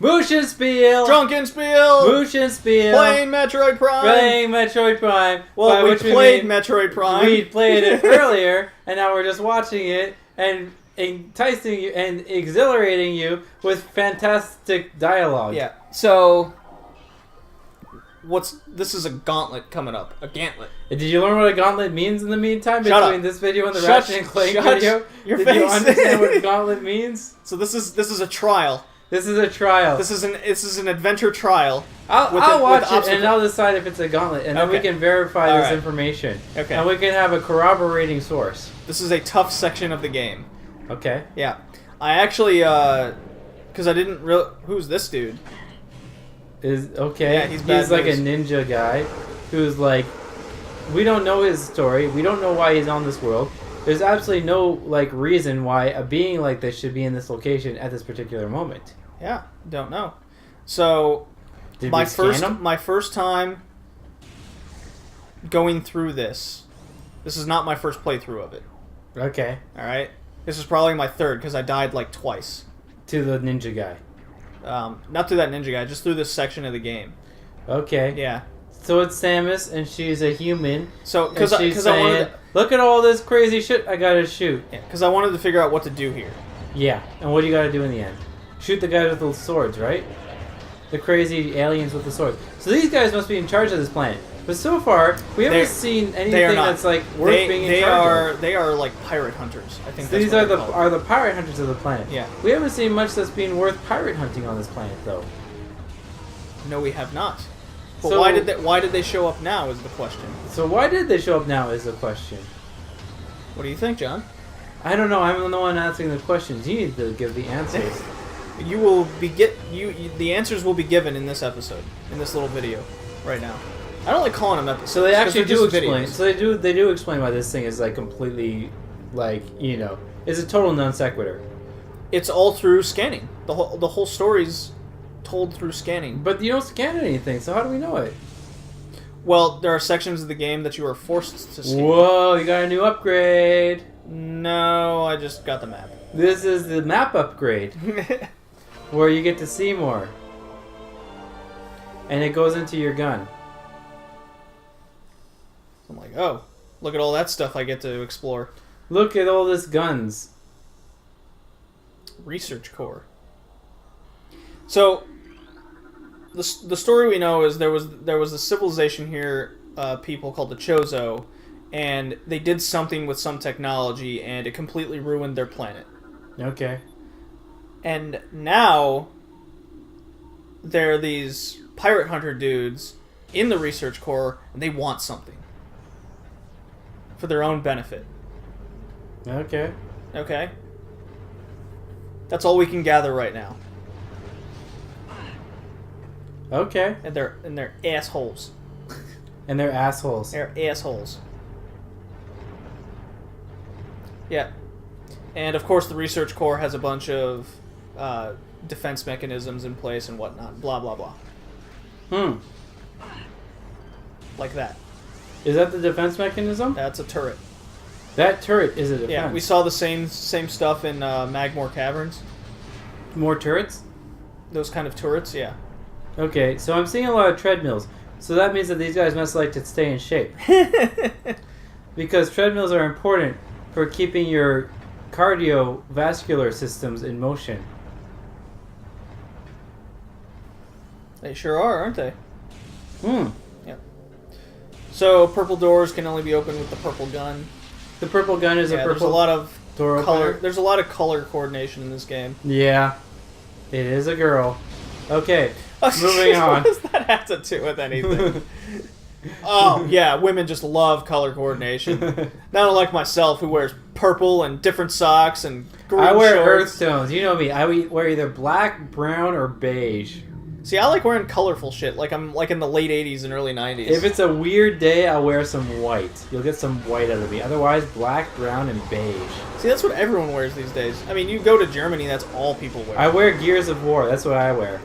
Moosen Spiel! Drunken Spiel! Moosen Spiel! Playing Metroid Prime! Playing Metroid Prime! Well, we played Metroid Prime. We played it earlier, and now we're just watching it and enticing you and exhilarating you with fantastic dialogue. Yeah. So, this is a gauntlet coming up. A gauntlet. Did you learn what a gauntlet means in the meantime between this video and the Ratchet and Clank video? Your Did face. you understand what a gauntlet means? So this is a trial. This is a trial. This is an adventure trial. I'll watch it and I'll decide if it's a gauntlet, and then we can verify this information. Okay. And we can have a corroborating source. This is a tough section of the game. Okay. Yeah. I actually, because I didn't who's this dude? Yeah, he's like a ninja guy who's like, we don't know his story. We don't know why he's on this world. There's absolutely no reason why a being like this should be in this location at this particular moment. Yeah, don't know. So, my first time going through this. This is not my first playthrough of it. Okay. All right. This is probably my third because I died twice. To the ninja guy. Not through that ninja guy, just through this section of the game. Okay. Yeah. So it's Samus, and she's a human. So, because I wanted to, look at all this crazy shit I gotta shoot. Yeah, because I wanted to figure out what to do here. Yeah, and what do you gotta do in the end? Shoot the guys with the swords, right? The crazy aliens with the swords. So these guys must be in charge of this planet. But so far, we haven't seen anything that's worth being in charge of. They are like pirate hunters. I think so these are the pirate hunters of the planet. Yeah. We haven't seen much that's being worth pirate hunting on this planet, though. No, we have not. But So, why did they show up now is the question. So why did they show up now is the question. What do you think, John? I don't know. I'm the one asking the questions. You need to give the answers. You will be the answers will be given in this episode, in this little video, right now. I don't like calling them episodes. So they actually do explain. Videos. So they do explain why this thing is completely, it's a total non sequitur. It's all through scanning. The whole story's told through scanning. But you don't scan anything, so how do we know it? Well, there are sections of the game that you are forced to scan. Whoa, you got a new upgrade. No, I just got the map. This is the map upgrade. Where you get to see more. And it goes into your gun. I'm like, oh, look at all that stuff I get to explore. Look at all this guns. Research core. So, the story we know is there was a civilization here, people called the Chozo, and they did something with some technology, and it completely ruined their planet. Okay. And now, there are these pirate hunter dudes in the research core, and they want something. For their own benefit. Okay. Okay? That's all we can gather right now. Okay. And they're assholes. And they're assholes. They're assholes. Yeah. And of course the research core has a bunch of defense mechanisms in place and whatnot. Blah, blah, blah. Like that. Is that the defense mechanism? That's a turret. That turret is a defense. Yeah, we saw the same stuff in Magmore Caverns. More turrets? Those kind of turrets, yeah. Okay, so I'm seeing a lot of treadmills. So that means that these guys must like to stay in shape. Because treadmills are important for keeping your cardiovascular systems in motion. They sure are, aren't they? Yeah. So purple doors can only be opened with the purple gun. The purple gun is a purple. There's a lot of door color. opener? There's a lot of color coordination in this game. Yeah, it is a girl. Okay, moving on. What does that have to do with anything? Oh yeah, women just love color coordination. Not unlike myself, who wears purple and different socks and green I wear shorts. earth tones. You know me. I wear either black, brown, or beige. See, I like wearing colorful shit, like I'm in the late 80s and early 90s. If it's a weird day, I'll wear some white. You'll get some white out of me. Otherwise, black, brown, and beige. See, that's what everyone wears these days. I mean, you go to Germany, that's all people wear. I wear Gears of War. That's what I wear.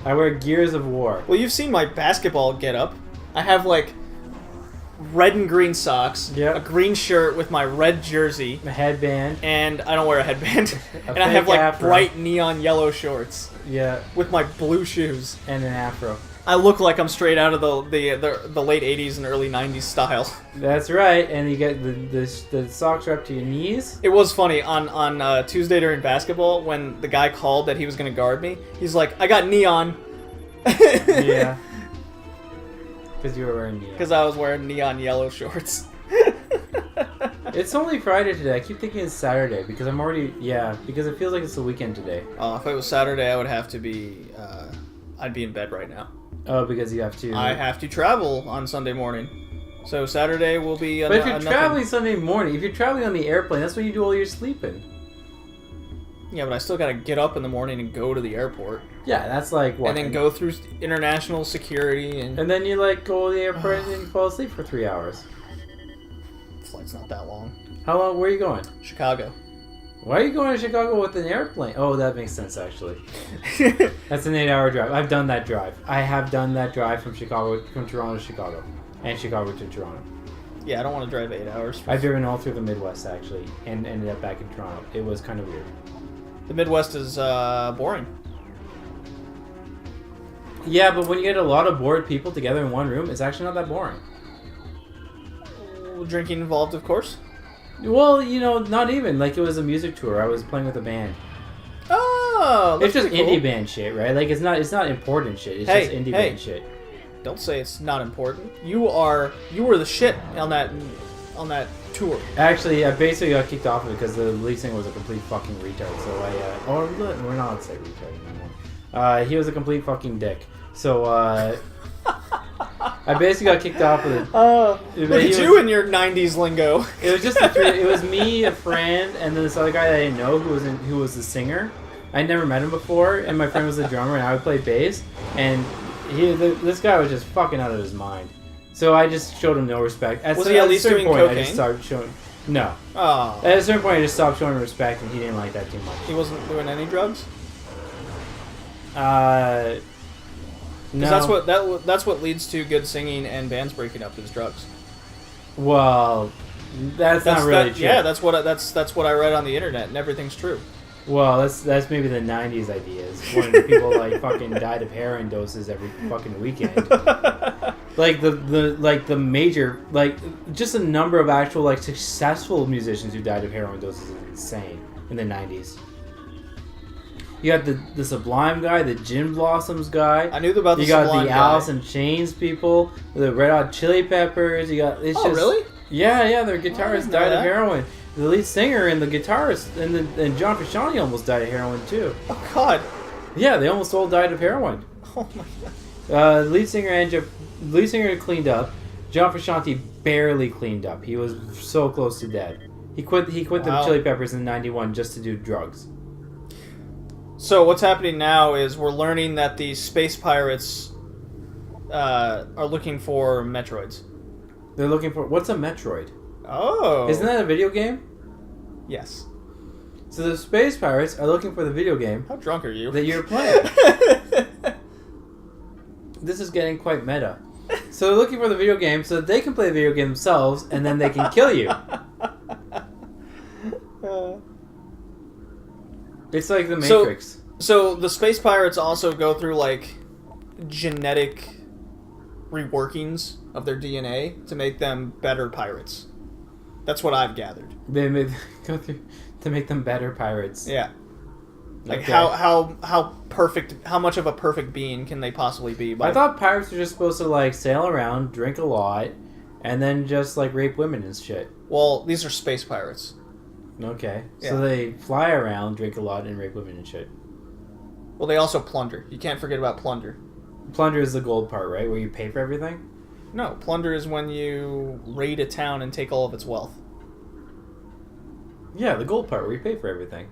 I wear Gears of War. Well, you've seen my basketball getup. I have red and green socks, Yep. a green shirt with my red jersey, A headband. and I don't wear a headband, and I fake have like afro. bright neon yellow shorts Yeah. with my blue shoes. And an afro. I look like I'm straight out of the late 80s and early 90s style. That's right. And you get the socks are up to your knees. It was funny on Tuesday during basketball when the guy called that he was going to guard me. He's like, I got neon. Yeah. Because you were wearing neon. Because I was wearing neon yellow shorts. It's only Friday today. I keep thinking it's Saturday because I'm already... Yeah, because it feels like it's the weekend today. If it was Saturday, I would have to be... I'd be in bed right now. Oh, because you have to... I have to travel on Sunday morning. So Saturday will be... But if you're traveling Sunday morning, if you're traveling on the airplane, that's when you do all your sleeping. Yeah, but I still got to get up in the morning and go to the airport. Yeah, that's like what? And then go through international security and... And then you like go to the airport and you fall asleep for 3 hours. The flight's not that long. How long? Where are you going? Chicago. Why are you going to Chicago with an airplane? Oh, that makes sense, actually. That's an 8-hour drive. I've done that drive. I have done that drive from Toronto to Chicago. And Chicago to Toronto. Yeah, I don't want to drive 8 hours. I've driven all through the Midwest, actually, and ended up back in Toronto. It was kind of weird. The Midwest is boring. Yeah, but when you get a lot of bored people together in one room, it's actually not that boring. Drinking involved, of course. Well, you know, not even. Like, it was a music tour. I was playing with a band. Oh, it's just pretty indie cool. band shit, right? Like, it's not important shit. It's just indie band shit. Don't say it's not important. You were the shit on that tour. Actually, I basically got kicked off of it because the lead singer was a complete fucking retard. So we're not allowed to say retard anymore. He was a complete fucking dick. So I basically got kicked off of it. Look at you and your '90s lingo. It was just the three. It was me, a friend, and then this other guy that I didn't know who was the singer. I'd never met him before, and my friend was the drummer, and I would play bass. And this guy was just fucking out of his mind. So I just showed him no respect. Was he at least doing cocaine? I just started showing. No. Oh. At a certain point, I just stopped showing him respect, and he didn't like that too much. He wasn't doing any drugs. No. That's what leads to good singing and bands breaking up is drugs. Well, that's not really true. Yeah, that's what I read on the internet, and everything's true. Well, that's maybe the '90s ideas when people like fucking died of heroin doses every fucking weekend. Like the major just the number of actual like successful musicians who died of heroin doses is insane in the '90s. You got the Sublime guy, the Gin Blossoms guy. I knew about the Sublime guy. You got Sublime the guy. Alice in Chains people, the Red Hot Chili Peppers. You got really? Yeah, their guitarist died that. of heroin. The lead singer and the guitarist and John Frusciante almost died of heroin too. Oh God. Yeah, they almost all died of heroin. Oh my God. Lead singer cleaned up. John Frusciante barely cleaned up. He was so close to dead. He quit the Chili Peppers in '91 just to do drugs. So what's happening now is we're learning that the space pirates are looking for Metroids. They're looking for... What's a Metroid? Oh. Isn't that a video game? Yes. So the space pirates are looking for the video game... How drunk are you? ...that you're playing. This is getting quite meta. So they're looking for the video game so that they can play the video game themselves and then they can kill you. It's like the Matrix. So the space pirates also go through like genetic reworkings of their DNA to make them better pirates. That's what I've gathered. They go through to make them better pirates. Yeah. Like Okay. how perfect, how much of a perfect being can they possibly be? I thought pirates were just supposed to like sail around, drink a lot, and then just like rape women and shit. Well, these are space pirates. Okay. Yeah. So they fly around, drink a lot, and rape women and shit. Well, they also plunder. You can't forget about plunder. Plunder is the gold part, right? Where you pay for everything? No, plunder is when you raid a town and take all of its wealth. Yeah, the gold part where you pay for everything.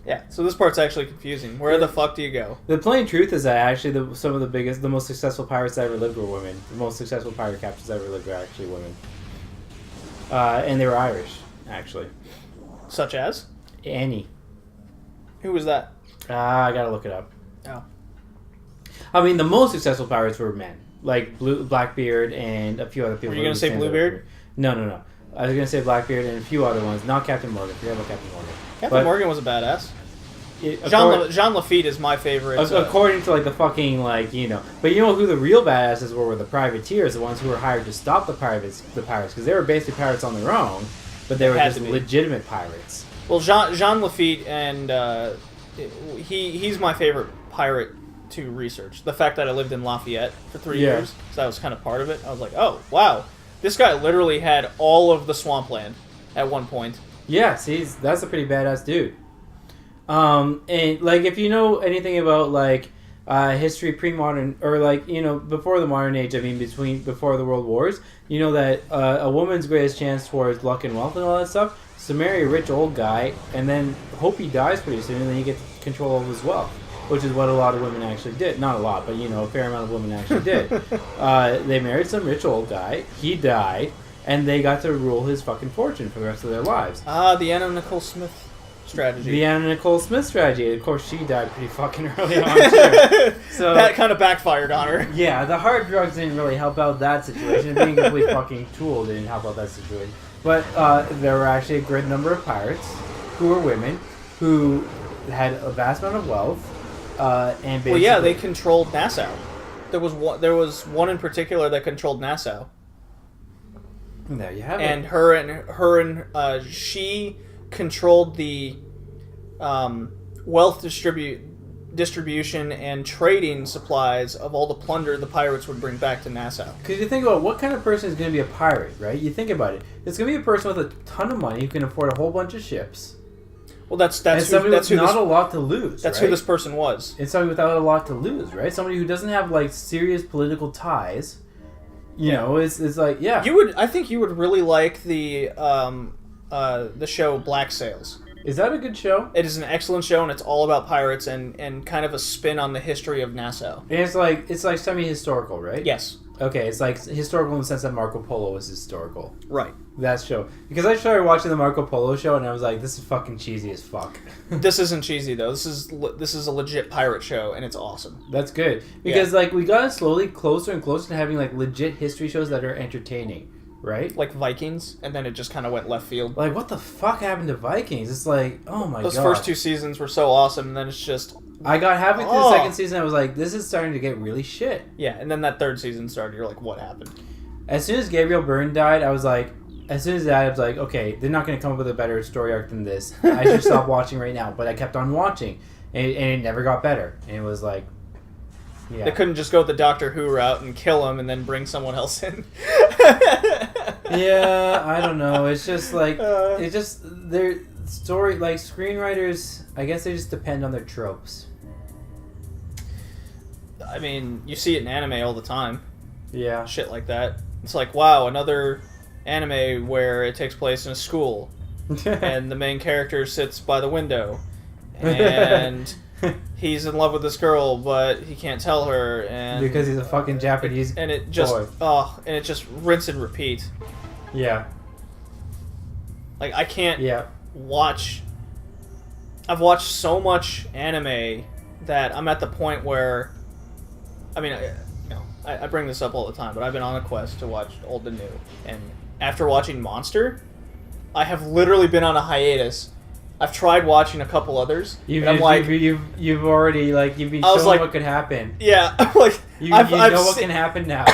Yeah, so this part's actually confusing. Where the fuck do you go? The plain truth is that actually some of the most successful pirates that ever lived were women. The most successful pirate captains that ever lived were actually women. And they were Irish, actually. Such as? Annie. Who was that? I gotta look it up. Oh. I mean, the most successful pirates were men, like Blackbeard and a few other people. Were you going to say Bluebeard? No. I was going to say Blackbeard and a few other ones. Not Captain Morgan. Forget about Captain Morgan. Captain Morgan was a badass. Jean Lafitte is my favorite. According to like the fucking like but you know who the real badasses were the privateers, the ones who were hired to stop the pirates because they were basically pirates on their own, but they were just legitimate pirates. Well, Jean Lafitte and he's my favorite pirate to research. The fact that I lived in Lafayette for 3 years, so that was kind of part of it. I was like, oh wow, this guy literally had all of the swampland at one point. Yeah, see, that's a pretty badass dude. And like if you know anything about like history pre-modern or like before the modern age, I mean before the world wars, you know that a woman's greatest chance towards luck and wealth and all that stuff is to marry a rich old guy and then hope he dies pretty soon and then you get control of his wealth, which is what a lot of women actually did. Not a lot, but a fair amount of women actually did. They married some rich old guy, he died, and they got to rule his fucking fortune for the rest of their lives. The Anna Nicole Smith strategy. The Anna Nicole Smith strategy. Of course, she died pretty fucking early on, too. So that kind of backfired on her. Yeah, the hard drugs didn't really help out that situation. Being a complete fucking tool didn't help out that situation. But there were actually a great number of pirates who were women who had a vast amount of wealth and basically... Well, yeah, they controlled Nassau. There was one in particular that controlled Nassau. There you have and it. She controlled the wealth distribution and trading supplies of all the plunder the pirates would bring back to Nassau. Because you think about what kind of person is going to be a pirate, right? You think about it. It's going to be a person with a ton of money who can afford a whole bunch of ships. Well, that's not a lot to lose. That's right? who this person was. It's somebody without a lot to lose, right? Somebody who doesn't have like serious political ties. It's like I think you would really like the show Black Sails. Is that a good show? It is an excellent show, and it's all about pirates and kind of a spin on the history of Nassau. And it's like semi-historical, right? Yes. Okay, it's like historical in the sense that Marco Polo was historical. Right. That show. Because I started watching the Marco Polo show, and I was like, this is fucking cheesy as fuck. This isn't cheesy, though. This is a legit pirate show, and it's awesome. That's good. Because, we got slowly closer and closer to having, legit history shows that are entertaining. Right? Like Vikings, and then it just kind of went left field. Like, what the fuck happened to Vikings? It's like, oh my god. Those first 2 seasons were so awesome, and then it's just... I got halfway through the second season, I was like, this is starting to get really shit. Yeah, and then that 3rd season started, you're like, what happened? As soon as Gabriel Byrne died, I was like, okay, they're not going to come up with a better story arc than this. I should stop watching right now. But I kept on watching, and it never got better. And it was like... Yeah. They couldn't just go the Doctor Who route and kill him and then bring someone else in. Yeah, I don't know. It's just their story, screenwriters, I guess they just depend on their tropes. I mean, you see it in anime all the time. Yeah. Shit like that. It's like, wow, another anime where it takes place in a school and the main character sits by the window and... He's in love with this girl, but he can't tell her, and because he's a fucking Japanese and it just boy. And it just rinse and repeat. Yeah. Like I can't watch. I've watched so much anime that I'm at the point where, I mean, I bring this up all the time, but I've been on a quest to watch old and new, and after watching Monster, I have literally been on a hiatus. I've tried watching a couple others. You've already you've been shown what could happen. Yeah, you know what can happen now.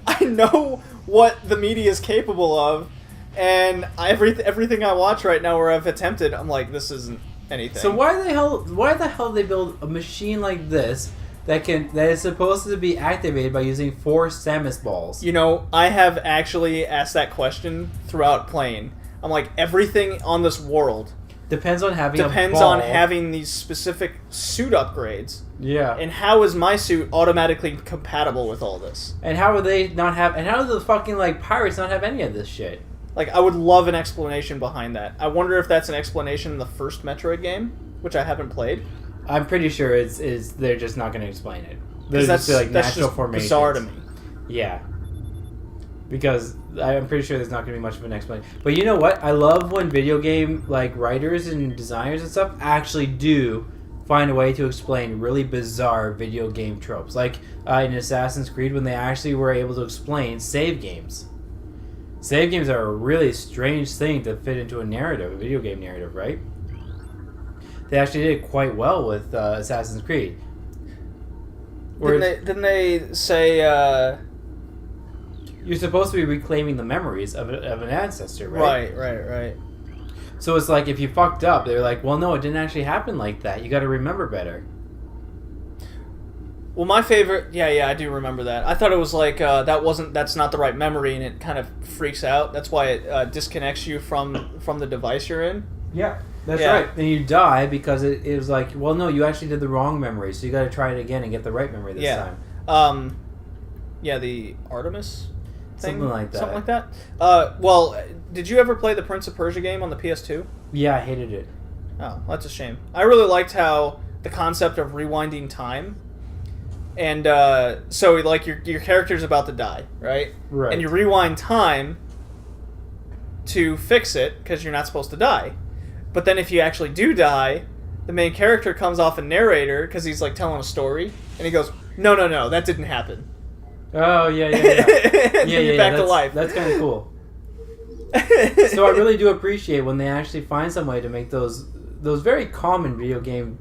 I know what the media is capable of, and everything I watch right now where I've attempted, I'm like, this isn't anything. So why the hell they build a machine like this that is supposed to be activated by using 4 Samus balls? I have actually asked that question throughout playing. I'm like, everything on this world. Depends on having these specific suit upgrades. Yeah. And how is my suit automatically compatible with all this? And how do the fucking pirates not have any of this shit? I would love an explanation behind that. I wonder if that's an explanation in the first Metroid game, which I haven't played. I'm pretty sure they're just not going to explain it. That's just formations. Bizarre to me. Yeah. Because I'm pretty sure there's not going to be much of an explanation. But you know what? I love when video game writers and designers and stuff actually do find a way to explain really bizarre video game tropes. Like in Assassin's Creed, when they actually were able to explain save games. Save games are a really strange thing to fit into a narrative, a video game narrative, right? They actually did quite well with Assassin's Creed. Didn't they say... You're supposed to be reclaiming the memories of an ancestor, right? Right. So it's like if you fucked up, they're like, well, no, it didn't actually happen like that. You got to remember better. Well, my favorite... Yeah, I do remember that. I thought it was like, that's not the right memory, and it kind of freaks out. That's why it disconnects you from the device you're in. Yeah, that's right. And you die because it was like, well, no, you actually did the wrong memory, so you got to try it again and get the right memory this time. The Artemis thing? Something like that. Well, did you ever play the Prince of Persia game on the PS2? Yeah, I hated it. Oh, that's a shame. I really liked how the concept of rewinding time, and so like your character's about to die, right? Right. And you rewind time to fix it because you're not supposed to die. But then if you actually do die, the main character comes off a narrator because he's like telling a story, and he goes, "No, that didn't happen." Oh yeah. You're back to life. That's kind of cool. So I really do appreciate when they actually find some way to make those very common video game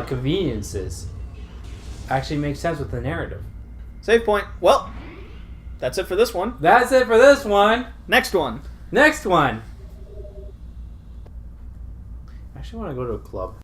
conveniences actually make sense with the narrative. Save point. Well, that's it for this one. That's it for this one. Next one. I actually want to go to a club.